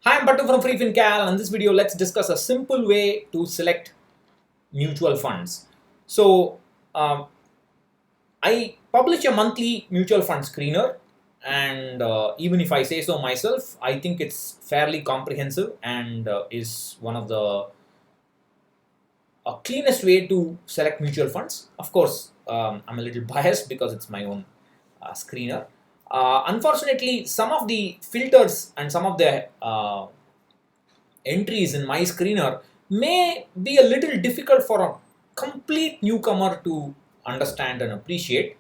Hi, I'm Buttu from freefincal, and in this video, let's discuss a simple way to select mutual funds. So, um, I publish a monthly mutual fund screener, and even if I say so myself, I think it's fairly comprehensive and is one of the cleanest way to select mutual funds. Of course, I'm a little biased because it's my own screener. Unfortunately, some of the filters and some of the entries in my screener may be a little difficult for a complete newcomer to understand and appreciate.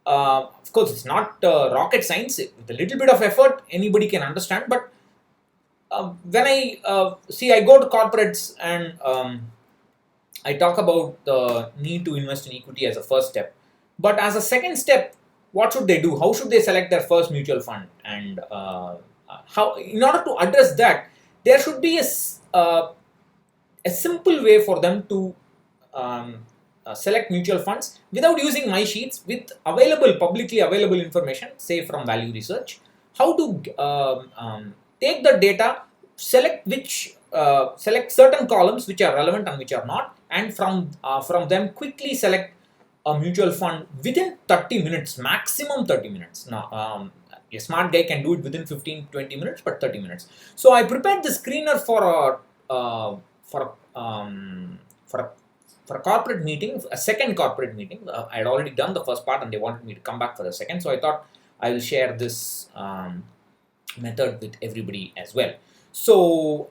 Of course, it's not rocket science. With a little bit of effort, anybody can understand. But when I see, I go to corporates and I talk about the need to invest in equity as a first step. But as a second step, what should they do? How should they select their first mutual fund? And how, in order to address that, there should be a simple way for them to select mutual funds without using my sheets with publicly available information, say from value research. How to take the data, select certain columns which are relevant and which are not, and from them quickly select a mutual fund within 30 minutes, maximum 30 minutes. Now, a smart guy can do it within 15-20 minutes, but 30 minutes. So I prepared the screener for a for a corporate meeting, a second corporate meeting. I had already done the first part and they wanted me to come back for the second. So I thought I will share this method with everybody as well. So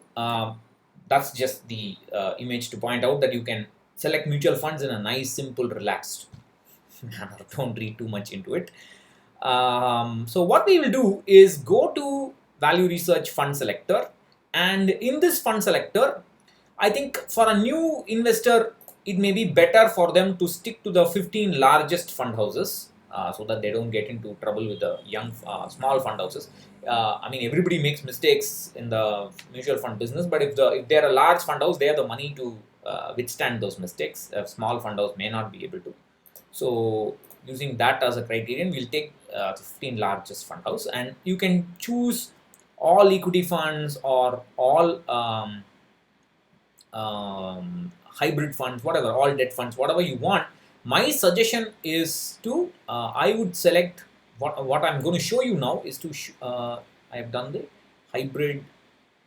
that's just the image to point out that you can select mutual funds in a nice, simple, relaxed manner. Don't read too much into it. So what we will do is go to value research fund selector, and in this fund selector, I think for a new investor, it may be better for them to stick to the 15 largest fund houses so that they don't get into trouble with the young, small fund houses. I mean, everybody makes mistakes in the mutual fund business, but if they're a large fund house, they have the money to withstand those mistakes. A small fund house may not be able to. So, using that as a criterion, we'll take 15 largest fund house, and you can choose all equity funds or all hybrid funds, whatever, all debt funds, whatever you want. My suggestion is to I would select what I'm going to show you now is to I have done the hybrid.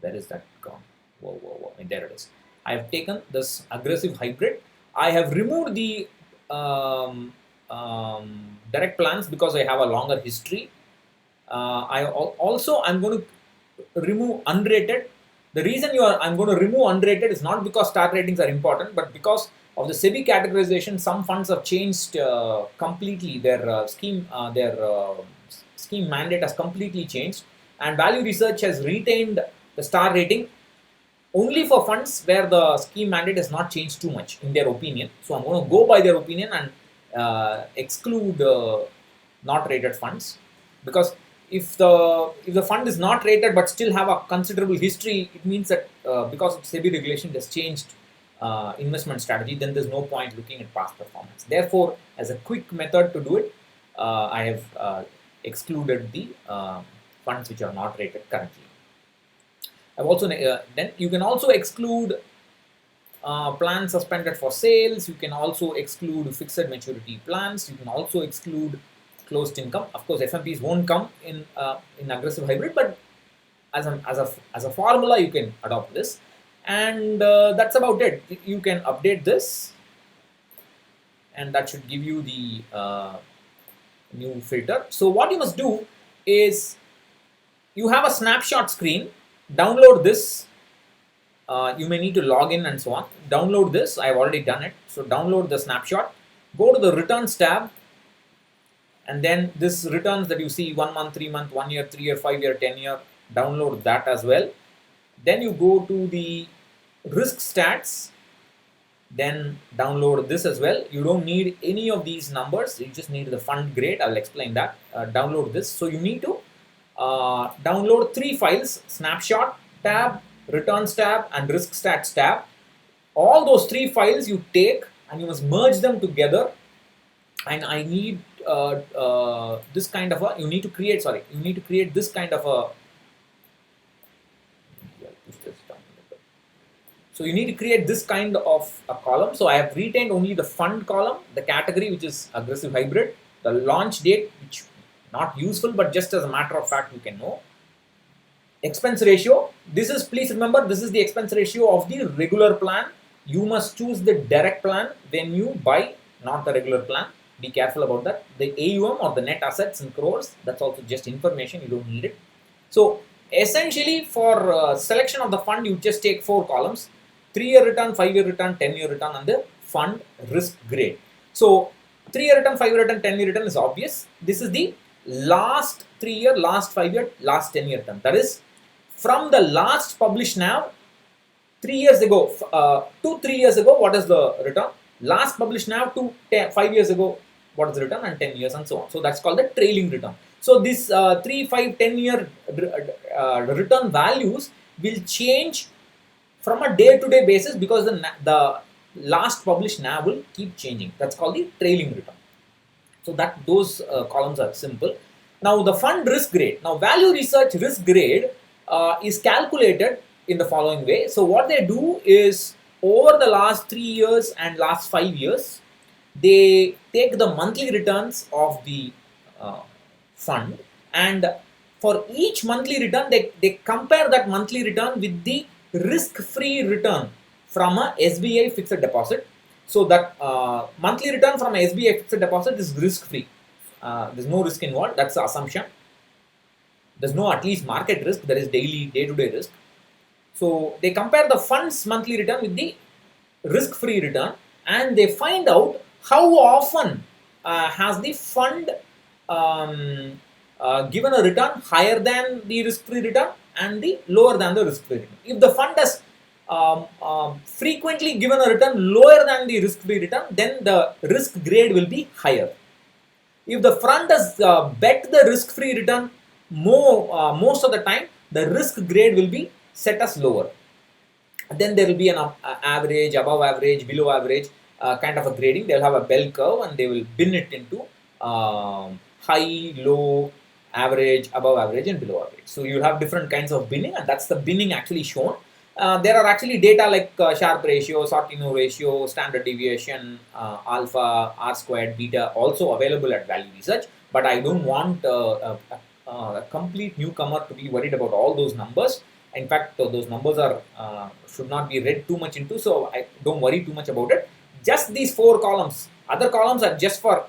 Where is that gone? Whoa, whoa, whoa! There it is. I have taken this aggressive hybrid. I have removed the direct plans because I have a longer history. I'm going to remove unrated. The reason I'm going to remove unrated is not because start ratings are important, but because of the SEBI categorization, some funds have changed completely. Their scheme mandate has completely changed, and value research has retained the star rating only for funds where the scheme mandate has not changed too much, in their opinion. So I'm going to go by their opinion and exclude not rated funds, because if the fund is not rated but still have a considerable history, it means that because of SEBI regulation it has changed investment strategy, then there's no point looking at past performance. Therefore, as a quick method to do it, I have excluded the funds which are not rated currently. I've also then you can also exclude plans suspended for sales. You can also exclude fixed maturity plans. You can also exclude closed income. Of course, FMPs won't come in aggressive hybrid, but as a formula, you can adopt this, and that's about it. You can update this, and that should give you the new filter. So what you must do is you have a snapshot screen. Download this. You may need to log in and so on. Download this. I've already done it. So download the snapshot. Go to the returns tab, and then this returns that you see 1 month, 3 month, 1 year, 3 year, 5 year, 10 year. Download that as well. Then you go to the risk stats. Then download this as well. You don't need any of these numbers. You just need the fund grade. I'll explain that. Download this. So you need to download 3 files: snapshot tab, returns tab, and risk stats tab. All those 3 files you take and you must merge them together. And I need this kind of a, you need to create this kind of a So you need to create this kind of a column. So I have retained only the fund column, the category which is aggressive hybrid, the launch date which not useful but just as a matter of fact you can know. Expense ratio, this is, please remember, this is the expense ratio of the regular plan. You must choose the direct plan when you buy, not the regular plan. Be careful about that. The AUM or the net assets in crores, that's also just information, you don't need it. So essentially for selection of the fund, you just take 4 columns: 3-year return, 5-year return, 10-year return, and the fund risk grade. So 3-year return, 5-year return, 10-year return is obvious. This is the last 3-year, last 5-year, last 10-year return. That is from the last published NAV 3 years ago to 3 years ago, what is the return? Last published NAV to 5 years ago, what is the return? And 10 years and so on. So that's called the trailing return. So this 3, 5, 10-year return values will change from a day-to-day basis because the last published NAV will keep changing. That's called the trailing return. So that those columns are simple. Now the fund risk grade. Now value research risk grade is calculated in the following way. So what they do is over the last 3 years and last 5 years, they take the monthly returns of the fund, and for each monthly return they compare that monthly return with the risk-free return from a SBI fixed deposit. So that monthly return from a SBI fixed deposit is risk-free. There's no risk involved. That's the assumption. There's no at least market risk. There is daily, day-to-day risk. So they compare the fund's monthly return with the risk-free return, and they find out how often has the fund given a return higher than the risk-free return and the lower than the risk-free return. If the fund has frequently given a return lower than the risk-free return, then the risk grade will be higher. If the fund has bet the risk-free return most of the time, the risk grade will be set as lower. Then there will be an average, above average, below average kind of a grading. They'll have a bell curve and they will bin it into high, low, average, above average, and below average. So you'll have different kinds of binning, and that's the binning actually shown. There are actually data like Sharpe ratio, Sortino ratio, standard deviation, alpha, R squared, beta also available at Value Research. But I don't want a complete newcomer to be worried about all those numbers. In fact, those numbers are should not be read too much into, so I don't worry too much about it. Just these 4 columns. Other columns are just for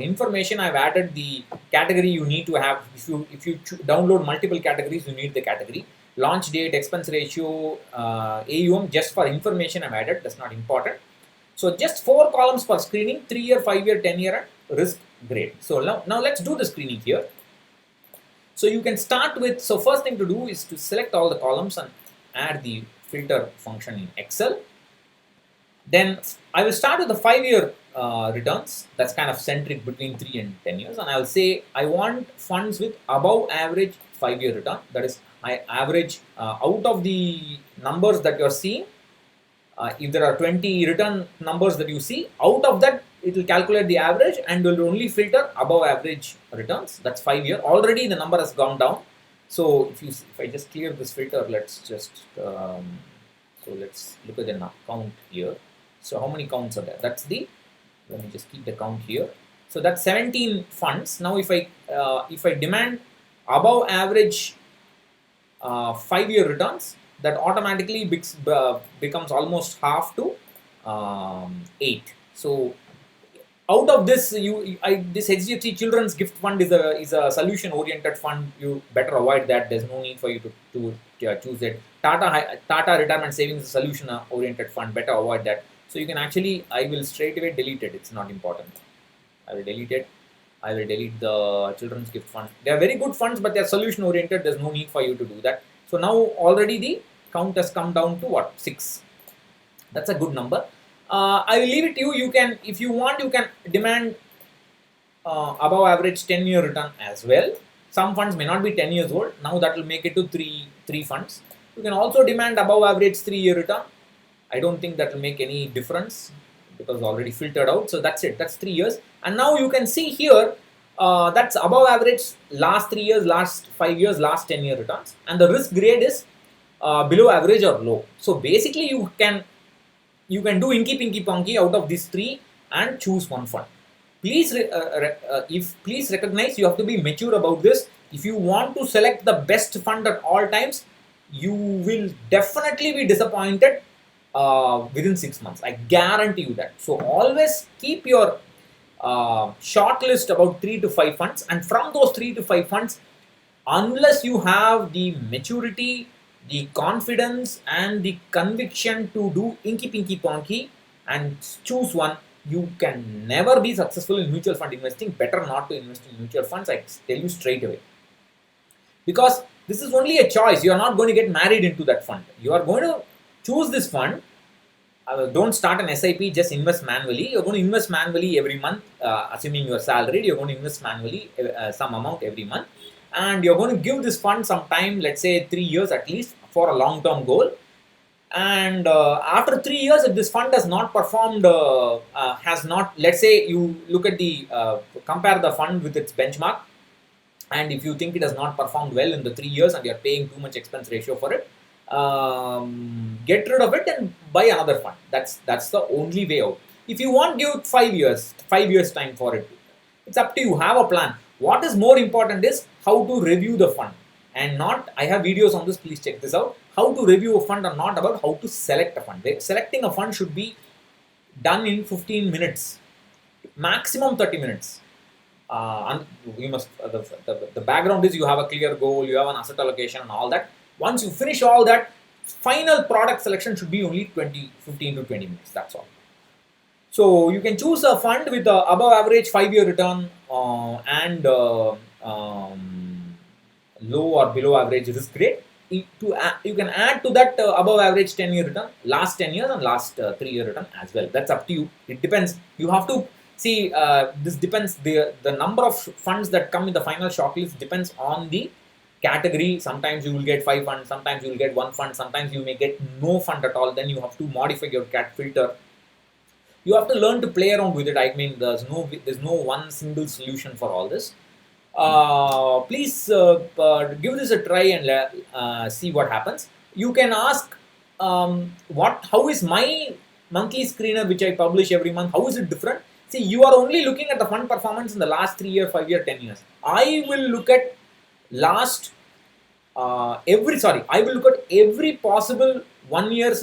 information. I've added the category you need to have. If you download multiple categories, you need the category. Launch date, expense ratio, AUM, just for information I've added. That's not important. So just 4 columns for screening: 3-year, 5-year, 10-year, and risk grade. So now let's do the screening here. So you can start with, so first thing to do is to select all the columns and add the filter function in Excel. Then I will start with the 5-year returns. That's kind of centric between 3 and 10 years. And I'll say I want funds with above average 5-year return. That is, I average out of the numbers that you're seeing. If there are 20 return numbers that you see, out of that it will calculate the average and will only filter above average returns. That's 5-year. Already the number has gone down. So if I just clear this filter, let's just so let's look at the count here. So how many counts are there? That's the, let me just keep the count here. So that's 17 funds. Now if I demand above average 5-year returns, that automatically becomes almost half to 8. So out of this, this HDFC Children's Gift Fund is a solution-oriented fund. You better avoid that. There's no need for you to choose it. Tata Retirement Savings is a solution-oriented fund. Better avoid that. So you can actually, I will straight away delete it. It's not important. I will delete it. I will delete the Children's Gift Fund. They are very good funds, but they are solution-oriented. There's no need for you to do that. So now already the count has come down to what? 6. That's a good number. I will leave it to you. You can, if you want, you can demand above average 10-year return as well. Some funds may not be 10 years old. Now that will make it to three funds. You can also demand above average 3-year return. I don't think that will make any difference because already filtered out. So that's it. That's 3 years. And now you can see here that's above average last 3 years, last 5 years, last 10-year returns. And the risk grade is below average or low. So basically you can do inky pinky ponky out of these three and choose one fund. Please please recognize you have to be mature about this. If you want to select the best fund at all times, you will definitely be disappointed within 6 months. I guarantee you that. So always keep your short list about 3 to 5 funds, and from those 3 to 5 funds, unless you have the maturity, the confidence and the conviction to do inky pinky ponky and choose one, you can never be successful in mutual fund investing. Better not to invest in mutual funds, I tell you straight away, because this is only a choice. You are not going to get married into that fund. You are going to choose this fund. Don't start an SIP, just invest manually. You're going to invest manually every month, assuming you're salaried. You're going to invest manually some amount every month, and you're going to give this fund some time, let's say 3 years at least, for a long-term goal. And after 3 years, if this fund has not performed, let's say you look at the compare the fund with its benchmark, and if you think it has not performed well in the 3 years and you're paying too much expense ratio for it, get rid of it and buy another fund. That's the only way out. If you want, give 5 years time for it. It's up to you. Have a plan. What is more important is how to review the fund, and not, I have videos on this, please check this out. How to review a fund and not about how to select a fund. Selecting a fund should be done in 15 minutes, maximum 30 minutes. And you must, the background is you have a clear goal, you have an asset allocation and all that. Once you finish all that, final product selection should be only 15 to 20 minutes, that's all. So you can choose a fund with the above average 5-year return and low or below average risk rate. You can add to that above average 10-year return, last 10 years and last 3-year return as well. That's up to you. It depends. You have to see, this depends, the number of funds that come in the final shortlist depends on the category. Sometimes you will get 5 funds, sometimes you will get 1 fund, sometimes you may get no fund at all. Then you have to modify your cat filter. You have to learn to play around with it. I mean, there's no one single solution for all this. Please give this a try and see what happens. You can ask, how is my monthly screener which I publish every month, how is it different? See, you are only looking at the fund performance in the last 3 year, 5 year, 10 years. I will look at I will look at every possible 1 year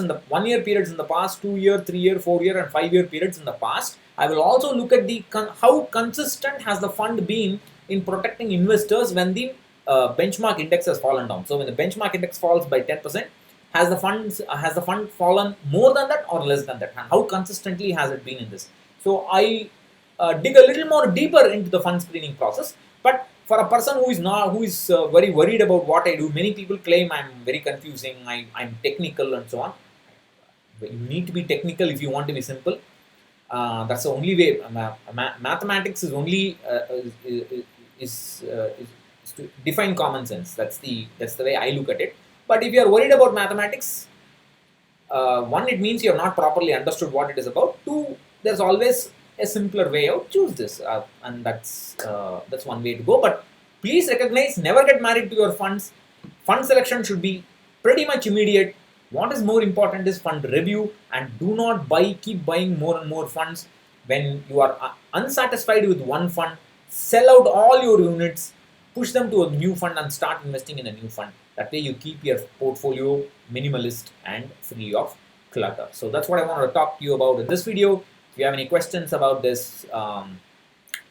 periods in the past, 2 year, 3 year, 4 year and 5 year periods in the past. I will also look at how consistent has the fund been in protecting investors when the benchmark index has fallen down. So when the benchmark index falls by 10%, has the fund fallen more than that or less than that? And how consistently has it been in this? So I dig a little more deeper into the fund screening process. But for a person who is very worried about what I do, many people claim I'm very confusing, I'm technical and so on. But you need to be technical if you want to be simple. That's the only way. Mathematics is only is to define common sense. That's the way I look at it. But if you are worried about mathematics, one, it means you have not properly understood what it is about. Two, there's always a simpler way out. Choose this, and that's one way to go. But please recognize, never get married to your funds. Fund selection should be pretty much immediate. What is more important is fund review, and do not keep buying more and more funds. When you are unsatisfied with one fund, sell out all your units, push them to a new fund and start investing in a new fund. That way you keep your portfolio minimalist and free of clutter. So that's what I want to talk to you about in this video. If you have any questions about this,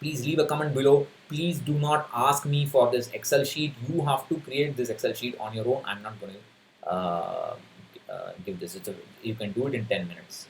please leave a comment below. Please do not ask me for this Excel sheet. You have to create this Excel sheet on your own. I'm not going to give this. You can do it in 10 minutes.